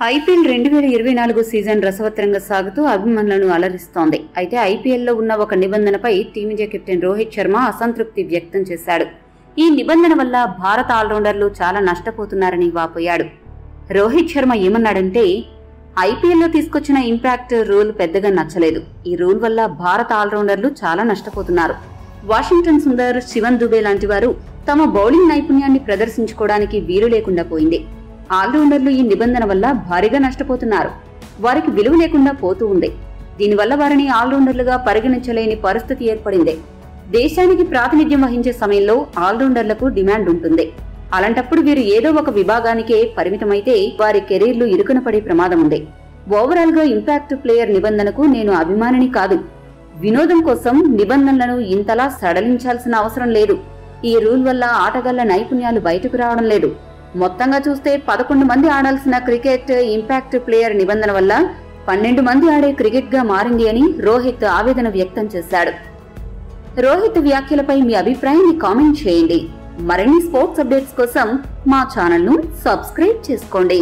IPL 2024 season రసవత్తరంగా సాగుతూ అభిమానులను అలరిస్తోంది. అయితే ఐపీఎల్లో ఉన్న ఒక నిబంధనపై టీమిండియా కెప్టెన్ రోహిత్ శర్మ అసంతృప్తి వ్యక్తం చేశాడు. ఈ నిబంధన వల్ల భారత ఆల్రౌండర్లు చాలా నష్టపోతున్నారని వాపోయాడు. రోహిత్ శర్మ ఏమన్నాడంటే, ఐపీఎల్లో తీసుకొచ్చిన ఇంపాక్ట్ రూల్ పెద్దగా నచ్చలేదు. ఈ రూల్ వల్ల భారత ఆల్రౌండర్లు చాలా నష్టపోతున్నారు. వాషింగ్టన్ సుందర్, శివన్ దుబే లాంటి వారు తమ బౌలింగ్ నైపుణ్యాన్ని ప్రదర్శించుకోవడానికి వీలు లేకుండా పోయింది. ఆల్రౌండర్లు ఈ నిబంధన వల్ల భారీగా నష్టపోతున్నారు. వారికి విలువ లేకుండా పోతూ ఉంది. దీనివల్ల వారిని ఆల్రౌండర్లుగా పరిగణించలేని పరిస్థితి ఏర్పడింది. దేశానికి ప్రాతినిధ్యం వహించే సమయంలో ఆల్రౌండర్లకు డిమాండ్ ఉంటుంది. అలాంటప్పుడు వీరు ఏదో ఒక విభాగానికే పరిమితమైతే వారి కెరీర్లు ఇరుకున పడే ప్రమాదం ఉంది. ఓవరాల్ గా ఇంపాక్ట్ ప్లేయర్ నిబంధనకు నేను అభిమానిని కాదు. వినోదం కోసం నిబంధనలను ఇంతలా సడలించాల్సిన అవసరం లేదు. ఈ రూల్ వల్ల ఆటగాళ్ల నైపుణ్యాలు బయటకు రావడం లేదు. మొత్తంగా చూస్తే 11 మంది ఆడాల్సిన క్రికెట్ ఇంపాక్ట్ ప్లేయర్ నిబంధన వల్ల 12 మంది ఆడే క్రికెట్ గా మారింది అని రోహిత్ ఆవేదన వ్యక్తం చేశాడు. రోహిత్ వ్యాఖ్యలపై మీ అభిప్రాయాన్ని కామెంట్ చేయండి. మరిన్ని స్పోర్ట్స్ అప్డేట్స్ కోసం మా ఛానల్ ను సబ్స్క్రైబ్ చేసుకోండి.